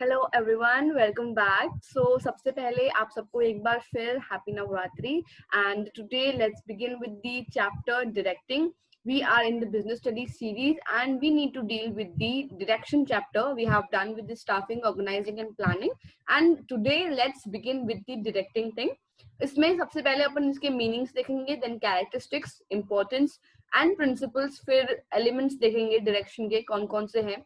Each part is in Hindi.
Hello everyone, welcome back. सबसे पहले आप सबको एक बार फिर happy Navratri and today let's begin with the chapter directing. We are in the business studies series and we need to deal with the direction chapter. We have done with the staffing, organizing and planning, and today let's begin with the directing thing. इसमें सबसे पहले अपन इसके मीनिंग्स देखेंगे, then characteristics, importance and principles, फिर एलिमेंट्स देखेंगे डायरेक्शन के कौन कौन से हैं,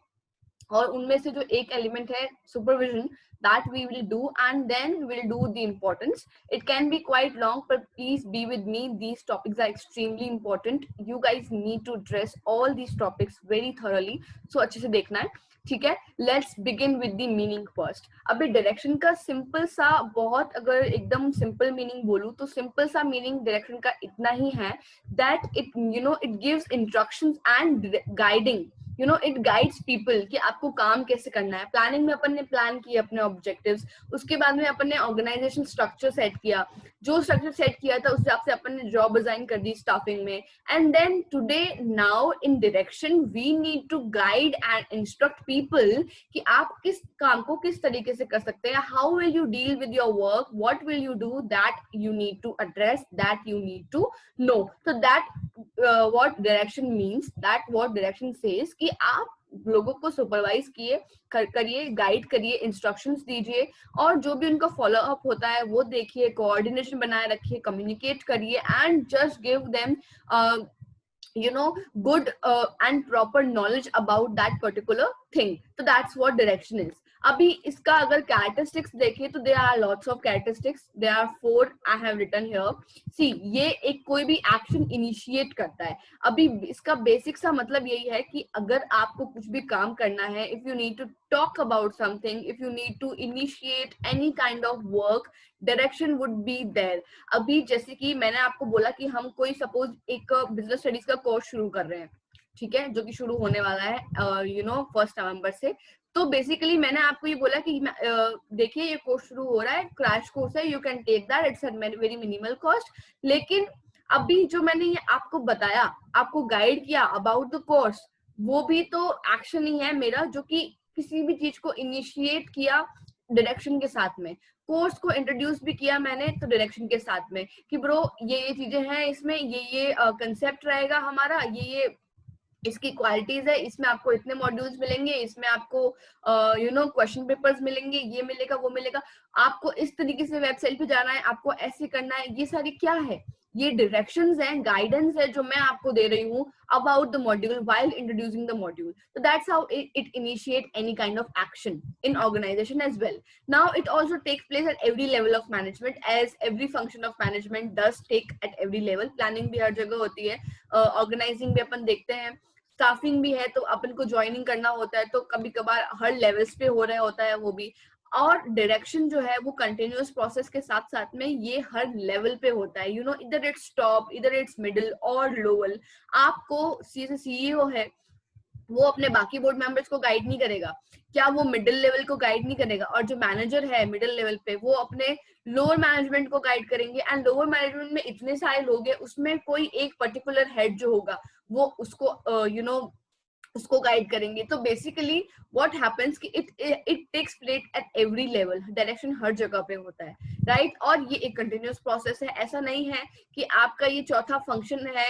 और उनमें से जो एक एलिमेंट है supervision, that we will do, and then we'll do the importance. It can be quite long, but please be with me. These topics are extremely important. You guys need to address all these topics very thoroughly. So अच्छे से देखना है, ठीक है. Let's begin with the meaning first. अभी डायरेक्शन का सिंपल सा, बहुत अगर एकदम सिंपल मीनिंग बोलूं तो सिंपल सा मीनिंग डायरेक्शन का इतना ही है that it gives instructions and guiding. It guides people कि आपको काम कैसे करना है. प्लानिंग में अपन ने प्लान किया अपने ऑब्जेक्टिव्स, उसके बाद में अपन ने ऑर्गेनाइजेशन स्ट्रक्चर सेट किया, जो स्ट्रक्चर सेट किया था उस हिसाब से अपन ने जॉब डिजाइन कर दी स्टाफिंग में. And then today now in direction we need to guide and instruct people कि आप किस काम को किस तरीके से कर सकते हैं. How will you deal with your work, what will you do, that you need to address, that you need to know. So that what direction means, that what direction says कि आप लोगों को सुपरवाइज करिए, गाइड करिए, इंस्ट्रक्शंस दीजिए, और जो भी उनका फॉलो अप होता है वो देखिए, कोऑर्डिनेशन बनाए रखिए, कम्युनिकेट करिए and just give them good and proper knowledge about that particular thing. So that's what direction is. अभी इसका अगर characteristics देखें तो there are lots of characteristics. There are 4 I have written here. See, ये एक कोई भी action initiate करता है. अभी इसका basic सा मतलब यही है कि अगर आपको कुछ भी काम करना है, if you need to talk about something, if you need to initiate any kind of work, direction would be there. अभी जैसे कि मैंने आपको बोला कि हम कोई सपोज एक बिजनेस स्टडीज का कोर्स शुरू कर रहे हैं, ठीक है, जो कि शुरू होने वाला है 1 नवंबर से. तो बेसिकली मैंने आपको ये बोला कि देखिए ये कोर्स शुरू हो रहा है, क्रैश कोर्स है, you can take that, it's at very minimal cost. लेकिन अभी जो मैंने ये आपको बताया, आपको गाइड किया अबाउट द कोर्स, वो भी तो एक्शन ही है मेरा, जो कि किसी भी चीज को इनिशिएट किया डायरेक्शन के साथ में, कोर्स को इंट्रोड्यूस भी किया मैंने तो डायरेक्शन के साथ में कि ब्रो ये चीजें हैं, इसमें ये कंसेप्ट रहेगा हमारा, ये इसकी क्वालिटीज है, इसमें आपको इतने मॉड्यूल्स मिलेंगे, इसमें आपको क्वेश्चन पेपर्स मिलेंगे, ये मिलेगा वो मिलेगा, आपको इस तरीके से वेबसाइट पे जाना है, आपको ऐसे करना है. ये सारी क्या है, ये डायरेक्शंस हैं, गाइडेंस है जो मैं आपको दे रही हूँ about the module while introducing the module. So that's how it initiate any kind of action in organization as well. Now it also takes place at every level of management, as every function of management does take at every level. Planning भी हर जगह होती है, organizing भी अपन देखते हैं, स्टाफिंग भी है, तो अपन को ज्वाइनिंग करना होता है, तो कभी कभार हर लेवल्स पे हो रहा होता है वो भी. और डायरेक्शन जो है वो कंटिन्यूअस प्रोसेस के साथ साथ में ये हर लेवल पे होता है. इधर इट्स टॉप, इधर इट्स मिडिल और लोअर. आपको सीईओ है, वो अपने बाकी बोर्ड मेंबर्स को गाइड नहीं करेगा, क्या वो मिडिल लेवल को गाइड नहीं करेगा? और जो मैनेजर है मिडिल लेवल पे, वो अपने लोअर मैनेजमेंट को गाइड करेंगे. एंड लोअर मैनेजमेंट में इतने सारे लोग हैं, उसमें कोई एक पर्टिकुलर हेड जो होगा वो उसको उसको गाइड करेंगे. तो बेसिकली व्हाट हैपेंस कि it takes place at every level. Direction हर जगह पे होता है, राइट? और ये एक कंटिन्यूअस प्रोसेस है. ऐसा नहीं है कि आपका ये चौथा फंक्शन है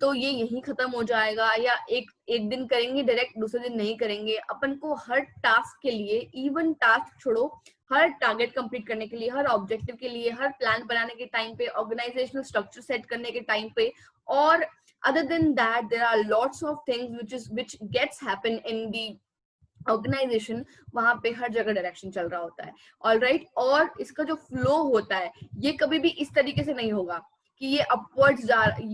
तो ये यहीं खत्म हो जाएगा, या एक दिन करेंगे डायरेक्ट, दूसरे दिन नहीं करेंगे. अपन को हर टास्क के लिए, इवन टास्क छोड़ो, हर टारगेट कंप्लीट करने के लिए, हर ऑब्जेक्टिव के लिए, हर प्लान बनाने के टाइम पे, ऑर्गेनाइजेशनल स्ट्रक्चर सेट करने के टाइम पे, और other than that there are lots of things which gets happen in the organisation. वहां पे हर जगह डायरेक्शन चल रहा होता है, ऑलराइट. और इसका जो फ्लो होता है ये कभी भी इस तरीके से नहीं होगा कि ये अपवर्ड्स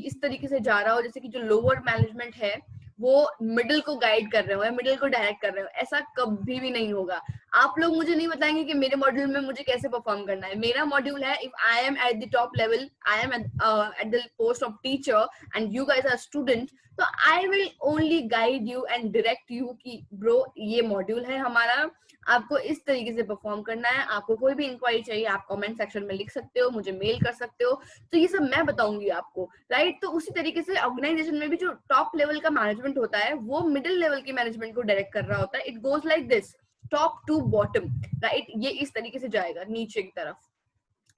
इस तरीके से जा रहा हो, जैसे कि जो लोअर मैनेजमेंट है वो मिडिल को गाइड कर रहे हो या मिडिल को डायरेक्ट कर रहे हो. ऐसा कभी भी नहीं होगा. आप लोग मुझे नहीं बताएंगे कि मेरे मॉड्यूल में मुझे कैसे परफॉर्म करना है. मेरा मॉड्यूल है, if I am at the top level, I am at the post of teacher and you guys are student, तो I will only guide you and direct you कि ब्रो ये मॉड्यूल है हमारा, आपको इस तरीके से परफॉर्म करना है. आपको कोई भी इंक्वायरी चाहिए आप कमेंट सेक्शन में लिख सकते हो, मुझे मेल कर सकते हो, तो ये सब मैं बताऊंगी आपको, राइट? तो उसी तरीके से ऑर्गेनाइजेशन में भी जो टॉप लेवल का मैनेजमेंट होता है वो मिडिल लेवल के मैनेजमेंट को डायरेक्ट कर रहा होता है. It goes like this. Top to bottom, right, ये इस तरीके से जाएगा नीचे की तरफ,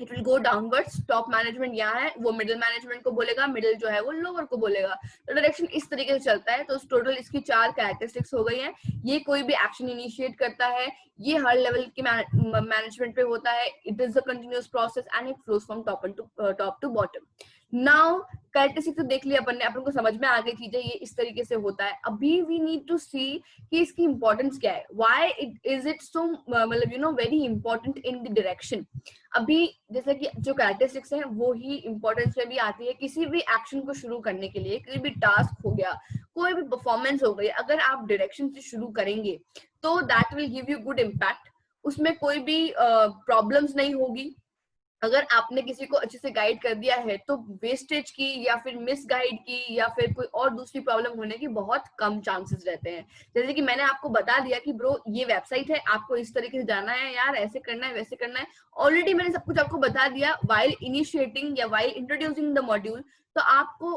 it will go downwards, top management यहाँ है, वो मिडिल मैनेजमेंट को बोलेगा, मिडिल जो है वो लोअर को बोलेगा, तो डायरेक्शन इस तरीके से चलता है। तो टोटल इसकी 4 कैरेक्टरिस्टिक्स हो गई हैं। ये कोई भी एक्शन इनिशिएट करता है, ये हर लेवल के मैनेजमेंट पे होता है, it is a continuous process and it flows from top to bottom. Now characteristics तो देख लिया अपन ने, अपन को समझ में आ गई चीजें, ये इस तरीके से होता है। अभी वी नीड टू सी कि इसकी इंपॉर्टेंस क्या है, why it is it so मतलब you know very important in the direction. अभी जैसे कि जो कैरेक्टरिस्टिक्स हैं वो ही इंपॉर्टेंस में भी आती है किसी भी एक्शन को शुरू करने के लिए, कोई भी टास्क हो गया, कोई भी परफॉर्मेंस हो गई, अगर आप डायरेक्शन से शुरू करेंगे तो that will give you good impact, उसमें कोई भी प्रॉब्लम्स नहीं होगी। अगर आपने किसी को अच्छे से गाइड कर दिया है तो वेस्टेज की या फिर मिस गाइड की या फिर कोई और दूसरी प्रॉब्लम होने की बहुत कम चांसेस रहते हैं। जैसे कि मैंने आपको बता दिया कि ब्रो ये वेबसाइट है, आपको इस तरीके से जाना है यार, ऐसे करना है वैसे करना है, ऑलरेडी मैंने सब कुछ आपको बता दिया वाइल इनिशिएटिंग या वाइल इंट्रोड्यूसिंग द मॉड्यूल, तो आपको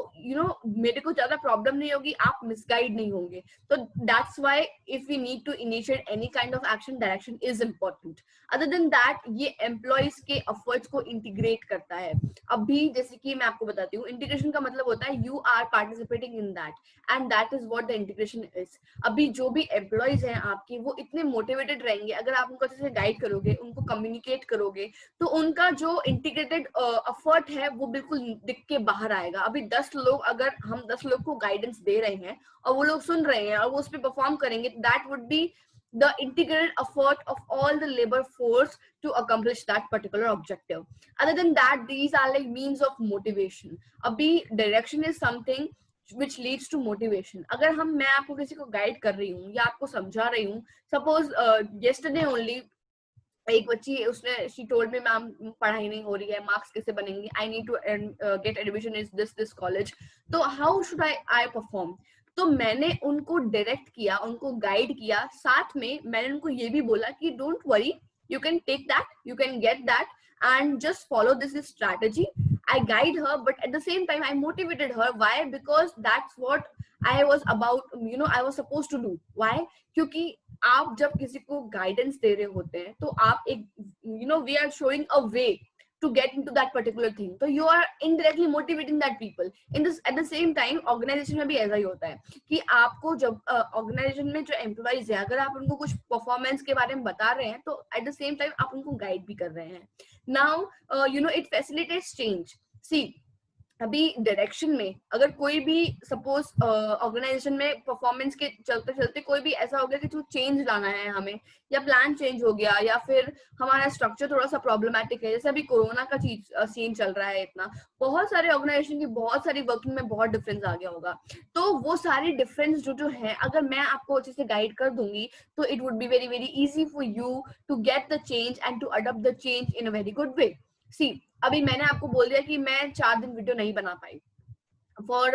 मेरे को ज्यादा प्रॉब्लम नहीं होगी, आप मिसगाइड नहीं होंगे। तो that's why if we need to initiate any kind of action, direction is important. Other than that ये एम्प्लॉयज के एफर्ट्स को इंटीग्रेट करता है। अभी जैसे कि मैं आपको बताती हूँ, इंटीग्रेशन का मतलब होता है you are participating in that and that is what the integration is. अभी जो भी एम्प्लॉयज हैं आपकी, वो इतने मोटिवेटेड रहेंगे अगर आप उनको अच्छे से गाइड करोगे, उनको कम्युनिकेट करोगे, तो उनका जो इंटीग्रेटेड एफर्ट है वो बिल्कुल दिख के बाहर आएगा। अभी 10 लोग, अगर हम 10 लोग को गाइडेंस दे रहे हैं और वो लोग सुन रहे हैं और वो उस पर परफॉर्म करेंगे, that would B the integrated effort of all the labor force to accomplish that particular objective. Other than that, these are like means of motivation. abhi direction is something which leads to motivation. अगर मैं आपको किसी को गाइड कर रही हूँ या आपको समझा रही हूँ, सपोज yesterday only एक बच्ची, उसने शी टोल्ड मी मैम पढ़ाई नहीं हो रही है, मार्क्स कैसे बनेंगे, I need to get admission is this college, तो हाउ शुड आई परफॉर्म। तो मैंने उनको डायरेक्ट किया, उनको गाइड किया, साथ में मैंने उनको ये भी बोला कि don't worry, you can take that, you can get that and just follow this strategy. I guide her but at the same time I motivated her. Why? Because that's what I was about, I was supposed to do. Why? क्योंकि आप जब किसी को गाइडेंस दे रहे होते हैं तो आप एक we are showing a way to get into that particular thing, तो you are indirectly motivating that people in this at the same time। Organisation में भी ऐसा ही होता है कि आपको जब ऑर्गेनाइजेशन में जो एम्प्लॉइज है, अगर आप उनको कुछ परफॉर्मेंस के बारे में बता रहे हैं तो एट द सेम टाइम आप उनको गाइड भी कर रहे हैं। Now it facilitates change. See अभी डायरेक्शन में अगर कोई भी सपोज ऑर्गेनाइजेशन में परफॉर्मेंस के चलते चलते कोई भी ऐसा हो गया कि जो चेंज लाना है हमें, या प्लान चेंज हो गया, या फिर हमारा स्ट्रक्चर थोड़ा सा प्रॉब्लमैटिक है, जैसे अभी कोरोना का सीन चल रहा है, इतना बहुत सारे ऑर्गेनाइजेशन की बहुत सारी वर्किंग में बहुत डिफरेंस आ गया होगा, तो वो सारी डिफरेंस जो है अगर मैं आपको अच्छे से गाइड कर दूंगी तो it would be very very easy for you to get the change and to adopt the change in a very good way. See अभी मैंने आपको बोल दिया कि मैं 4 दिन वीडियो नहीं बना पाई for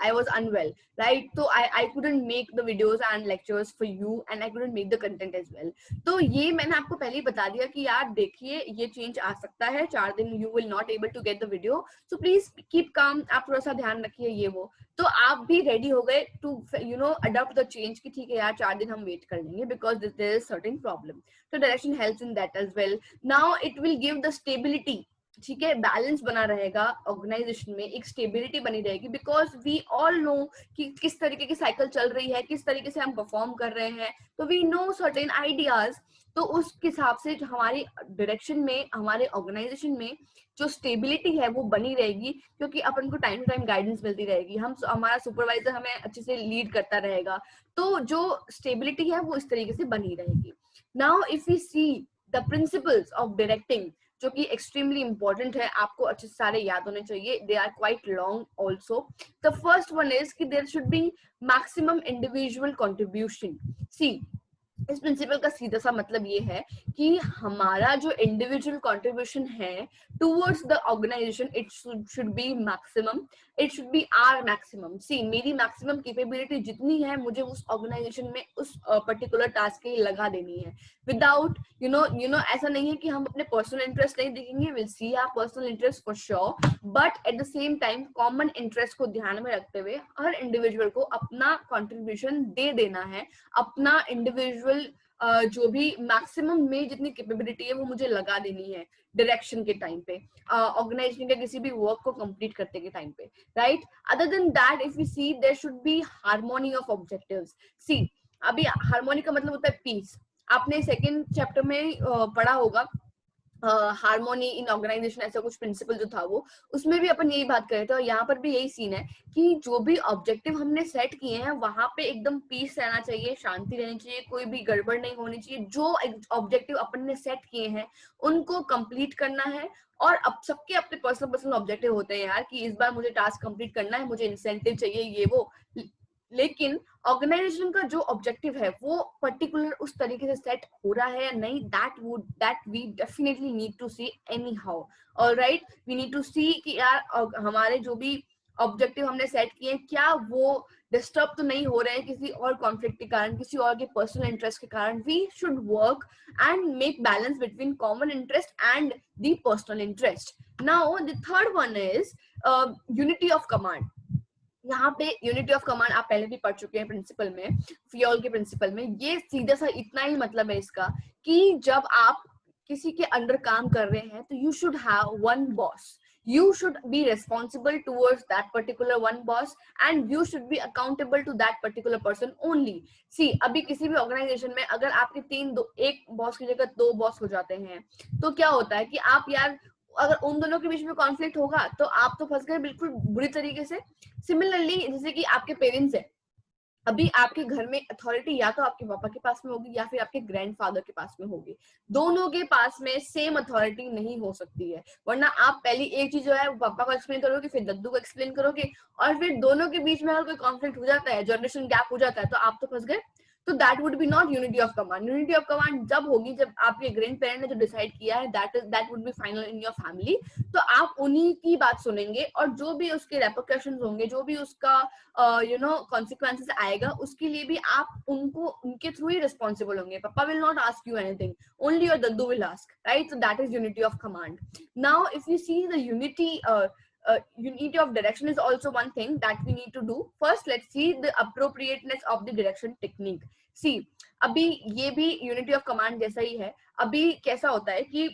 I was unwell, right? So I couldn't make the videos and lectures for you and I couldn't make the content as well। तो ये मैंने आपको पहले ही बता दिया कि यार देखिए ये चेंज आ सकता है, 4 दिन you will not able to get the video, so please keep calm, आप थोड़ा सा ध्यान रखिए ये वो। तो आप भी रेडी हो गए टू अडॉप्ट द चेंज कि ठीक है यार 4 दिन हम वेट कर लेंगे because there is certain problem. तो direction helps in that as well. Now it will give the stability, ठीक है, बैलेंस बना रहेगा ऑर्गेनाइजेशन में, एक स्टेबिलिटी बनी रहेगी बिकॉज वी ऑल नो कि किस तरीके की साइकिल चल रही है, किस तरीके से हम परफॉर्म कर रहे हैं, तो वी नो सर्टेन आइडियाज। तो उस हिसाब से जो हमारी डायरेक्शन में, हमारे ऑर्गेनाइजेशन में जो स्टेबिलिटी है वो बनी रहेगी, क्योंकि अपन को टाइम टू टाइम गाइडेंस मिलती रहेगी, हमारा सुपरवाइजर हमें अच्छे से लीड करता रहेगा, तो जो स्टेबिलिटी है वो इस तरीके से बनी रहेगी। Now if we see the principles of directing, जो कि एक्सट्रीमली इंपॉर्टेंट है, आपको अच्छे से सारे याद होने चाहिए, they are quite long also. The first one is कि there should be maximum individual contribution. See इस प्रिंसिपल का सीधा सा मतलब ये है कि हमारा जो इंडिविजुअल कंट्रीब्यूशन है towards the organisation, it should be maximum, it should be are maximum. See मेरी मैक्सिमम कैपेबिलिटी जितनी है मुझे उस ऑर्गेनाइजेशन में उस पर्टिकुलर टास्क के लिए लगा देनी है, विदाउट ऐसा नहीं है कि हम अपने पर्सनल इंटरेस्ट नहीं देखेंगे, will see our personal interest for sure, but at the same time common interest को ध्यान में रखते हुए हर इंडिविजुअल को अपना कंट्रीब्यूशन दे देना है, अपना इंडिविजुअल जो भी मैक्सिमम में जितनी कैपेबिलिटी है वो मुझे लगा देनी है डायरेक्शन के टाइम पे, ऑर्गेनाइजेशन के किसी भी वर्क को कंप्लीट करते के टाइम पे, right. Other than that if we see there should be harmony of objectives. See अभी हार्मोनी का मतलब होता है पीस. आपने सेकेंड चैप्टर में पढ़ा होगा हार्मोनी इन ऑर्गेनाइजेशन, ऐसा कुछ प्रिंसिपल जो था वो, उसमें भी अपन यही बात कर रहे थे. और यहाँ पर भी यही सीन है कि जो भी ऑब्जेक्टिव हमने सेट किए हैं वहां पे एकदम पीस रहना चाहिए, शांति रहनी चाहिए, कोई भी गड़बड़ नहीं होनी चाहिए. जो ऑब्जेक्टिव अपन ने सेट किए हैं उनको कंप्लीट करना है. और अब सबके अपने पर्सनल ऑब्जेक्टिव होते हैं यार, कि इस बार मुझे टास्क कंप्लीट करना है, मुझे इंसेंटिव चाहिए, ये वो. लेकिन ऑर्गेनाइजेशन का जो ऑब्जेक्टिव है वो पर्टिकुलर उस तरीके से सेट हो रहा है या नहीं, that we definitely need to see anyhow. Alright, we need to see कि यार हमारे जो भी ऑब्जेक्टिव हमने सेट किए हैं क्या वो डिस्टर्ब तो नहीं हो रहे हैं किसी और कॉन्फ्लिक्ट के कारण, किसी और के पर्सनल इंटरेस्ट के कारण. We should work and make balance between common interest and the personal interest. Now the third one is unity of command. यहाँ पे यूनिटी ऑफ कमांड आप पहले भी पढ़ चुके हैं प्रिंसिपल में, फियोल के प्रिंसिपल में. ये सीधा सा इतना ही मतलब है इसका कि जब आप किसी के अंडर काम कर रहे हैं तो you should have one boss. You should be responsible towards that particular one boss and you should be accountable to that particular person only. See, अभी किसी भी ऑर्गेनाइजेशन में अगर आपके एक बॉस की जगह दो बॉस हो जाते हैं तो क्या होता है कि आप यार अगर उन दोनों के बीच में कॉन्फ्लिक्ट होगा तो आप तो फंस गए बिल्कुल बुरी तरीके से. सिमिलरली जैसे कि आपके पेरेंट्स है, अभी आपके घर में अथॉरिटी या तो आपके पापा के पास में होगी या फिर आपके ग्रैंडफादर के पास में होगी. दोनों के पास में सेम अथॉरिटी नहीं हो सकती है, वरना आप पहली एक चीज जो है पापा को एक्सप्लेन करोगे, फिर दद्दू को एक्सप्लेन करोगे, और फिर दोनों के बीच में अगर कोई कॉन्फ्लिक्ट हो जाता है, जनरेशन गैप हो जाता है, तो आप तो फंस गए. तो that would B not unity of command. Unity of command जब होगी जब आपके ग्रैंड पेरेंट ने जो डिसाइड किया है that would B final in your family. तो आप उन्हीं की बात सुनेंगे और जो भी उसके रेपरकशंस होंगे, जो भी उसका कॉन्सिक्वेंसेस आएगा, उसके लिए भी आप उनके थ्रू ही रिस्पॉन्सिबल होंगे. Papa will not ask you anything, only your दद्दू will ask, right. So that is unity of command. Now if you see the unity of direction is also one thing that we need to do. First, let's see the appropriateness of the direction technique. See, अभी ये भी unity of command जैसा ही है. अभी कैसा होता है कि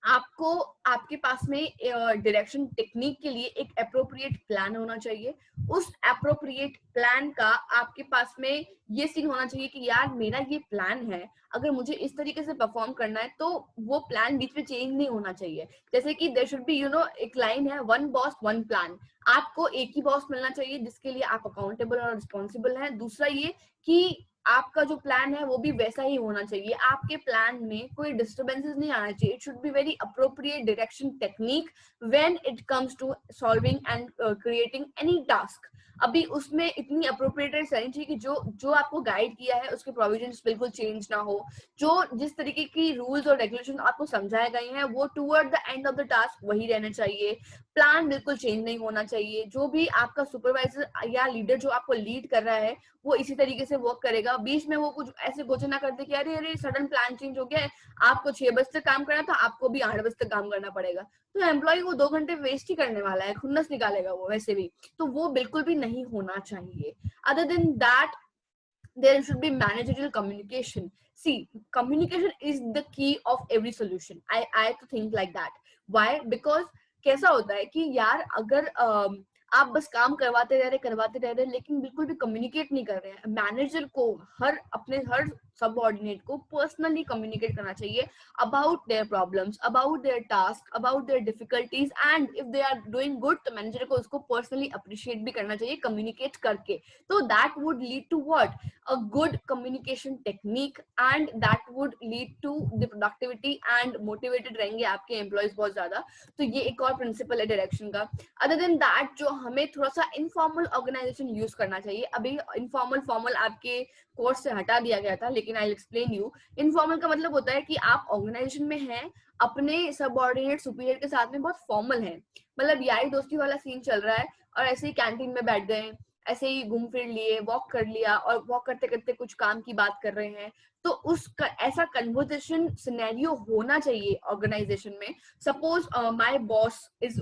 आपको आपके पास में डायरेक्शन टेक्निक के लिए एक अप्रोप्रिएट प्लान होना चाहिए. उस अप्रोप्रिएट प्लान का आपके पास में ये सीन होना चाहिए कि यार मेरा ये प्लान है, अगर मुझे इस तरीके से परफॉर्म करना है तो वो प्लान बीच में चेंज नहीं होना चाहिए. जैसे कि देयर शुड बी एक लाइन है, वन बॉस वन प्लान. आपको एक ही बॉस मिलना चाहिए जिसके लिए आप अकाउंटेबल और रिस्पॉन्सिबल हैं. दूसरा ये कि आपका जो प्लान है वो भी वैसा ही होना चाहिए, आपके प्लान में कोई डिस्टर्बेंसेस नहीं आना चाहिए. It should be very appropriate direction technique when it comes to solving and creating any task. अभी उसमें इतनी अप्रोप्रिएट रहनी चाहिए कि जो आपको गाइड किया है उसके प्रोविजंस बिल्कुल चेंज ना हो. जो जिस तरीके की रूल्स और रेगुलेशन आपको समझाए गए हैं वो toward the end of the task वही रहना चाहिए. प्लान बिल्कुल चेंज नहीं होना चाहिए. जो भी आपका सुपरवाइजर या लीडर जो आपको लीड कर रहा है वो इसी तरीके से वर्क करेगा. बीच में वो कुछ ऐसे घोषणा कर दे कि अरे सडन प्लान चेंज हो गया है, आपको 6 बजे तक काम करना था, आपको भी 8 बजे तक काम करना पड़ेगा. तो एम्प्लॉय वो 2 घंटे वेस्ट ही करने वाला है, खुन्नस निकालेगा वो वैसे भी. तो वो बिल्कुल भी नहीं होना चाहिए. Other than that there should be managerial communication. See, communication is the key of every solution. I have to think like that. Why? Because कैसा होता है कि यार अगर आप बस काम करवाते रह रहे लेकिन बिल्कुल भी कम्युनिकेट नहीं कर रहे हैं. मैनेजर को हर सबऑर्डिनेट को पर्सनली कम्युनिकेट करना चाहिए about their problems, about their task, about their difficulties. And if they are doing good तो मैनेजर को उसको पर्सनली अप्रिशिएट भी करना चाहिए कम्युनिकेट करके. तो that would lead to what, a good communication technique, and that would lead to the productivity and motivated रहेंगे आपके एम्प्लॉयज बहुत ज्यादा. तो ये एक और प्रिंसिपल है डायरेक्शन का. अदर देन दैट जो हमें थोड़ा सा इनफॉर्मल ऑर्गेनाइजेशन यूज करना चाहिए. अभी इनफॉर्मल फॉर्मल आपके कोर्स से हटा दिया गया था, लेकिन I will explain you. Informal का मतलब होता है कि आप ऑर्गेनाइजेशन में हैं, अपने सबऑर्डिनेट सुपीरियर के साथ में बहुत फॉर्मल है, मतलब यारी दोस्ती वाला सीन चल रहा है और ऐसे ही कैंटीन में बैठ गए, ऐसे ही घूम फिर लिए, वॉक कर लिया और वॉक करते करते कुछ काम की बात कर रहे हैं. तो ऐसा कन्वर्सेशन सिनेरियो होना चाहिए ऑर्गेनाइजेशन में. सपोज माय बॉस इज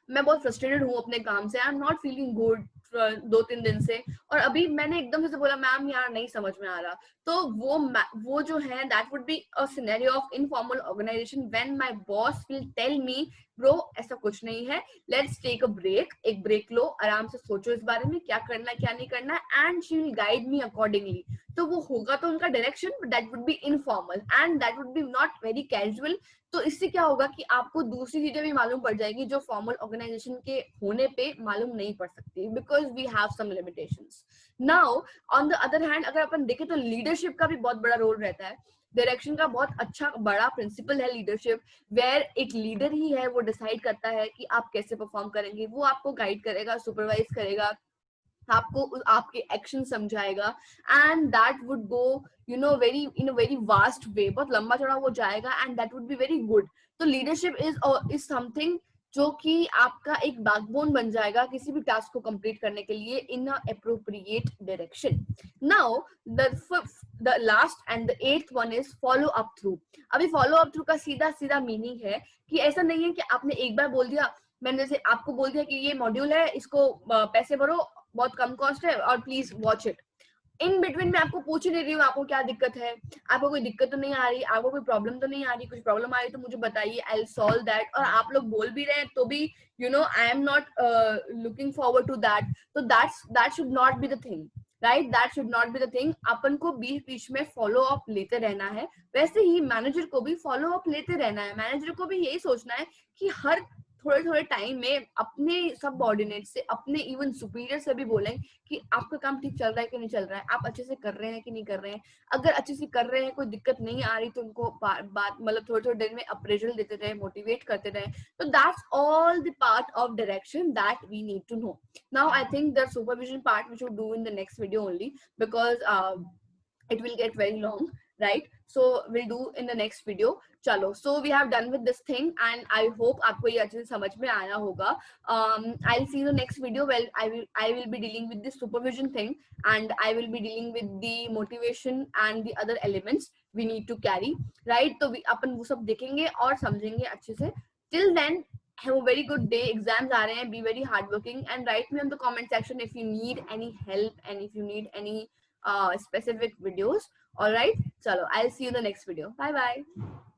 मैं बहुत फ्रस्ट्रेटेड हूँ अपने काम से, आई एम नॉट फीलिंग गुड 2-3 दिन से, और अभी मैंने एकदम से बोला मैम यार नहीं समझ में आ रहा, तो वो जो है that would be a scenario of informal organisation when my boss will tell me bro ऐसा कुछ नहीं है, लेट्स टेक अ ब्रेक, एक ब्रेक लो, आराम से सोचो इस बारे में क्या करना है क्या नहीं करना है, and she will guide me accordingly. तो वो होगा तो उनका direction, but that would B informal and that would B not very casual. तो इससे क्या होगा कि आपको दूसरी चीजें भी मालूम पड़ जाएगी जो फॉर्मल ऑर्गेनाइजेशन के होने पे मालूम नहीं पड़ सकती, because we have some limitations. Now on the other hand अगर अपन देखें तो लीडरशिप का भी बहुत बड़ा रोल रहता है। डायरेक्शन का बहुत अच्छा बड़ा प्रिंसिपल है लीडरशिप, वेयर एक लीडर ही है वो डिसाइड करता है कि आप कैसे परफॉर्म करेंगे, वो आपको गाइड करेगा, सुपरवाइज करेगा, आपको आपके एक्शन समझाएगा, and that would go you know very in a very vast way, बहुत लंबा चौड़ा वो जाएगा, and that would be very good. तो लीडरशिप इज समथिंग जो कि आपका एक बैकबोन बन जाएगा किसी भी टास्क को कंप्लीट करने के लिए in a appropriate direction. Now the last and the eighth one is follow up through. अभी फॉलो अप थ्रू का सीधा सीधा मीनिंग है कि ऐसा नहीं है कि आपने एक बार बोल दिया, मैंने जैसे आपको बोल दिया कि ये मॉड्यूल है, इसको पैसे भरो, बहुत कम कॉस्ट है और please watch it. In between में आपको पूछ ही नहीं रही हूँ आपको क्या दिक्कत है, आपको कोई दिक्कत तो नहीं आ रही, आपको कोई प्रॉब्लम तो नहीं आ रही, कुछ प्रॉब्लम आ रही तो मुझे बताइए, आई विल सॉल्व दैट। और आप लोग बोल भी रहे हैं तो भी I am not looking forward to that. तो that should not be the thing, right, that should not be the thing. अपन को बीच बीच में फॉलो अप लेते रहना है। वैसे ही मैनेजर को भी फॉलो अप लेते रहना है, मैनेजर को भी यही सोचना है कि हर थोड़े थोड़े टाइम में अपने सबऑर्डिनेट से, अपने इवन सुपीरियर से भी बोलें कि आपका काम ठीक चल रहा है कि नहीं चल रहा है, आप अच्छे से कर रहे हैं कि नहीं कर रहे हैं। अगर अच्छे से कर रहे हैं, कोई दिक्कत नहीं आ रही, तो उनको बात मतलब थोड़े थोड़े देर में अप्रेजल देते रहे, मोटिवेट करते रहे। तो that's all the part of direction that we need to know. Now I think the supervision part we should do in the next video only, because it will get very long, right? So we'll do in the next video. चलो, so we have done with this thing and I hope आपको ये अच्छे से समझ में आया होगा. I'll see you in the next video. Well, I will be dealing with the supervision thing, and I will be dealing with the motivation and the other elements we need to carry, right? तो अपन वो सब देखेंगे और समझेंगे अच्छे से. Till then, have a very good day. Exams आ रहे हैं. Be very hardworking and write me on the comment section if you need any help and if you need any specific videos. All right, chalo, I'll see you in the next video. Bye bye.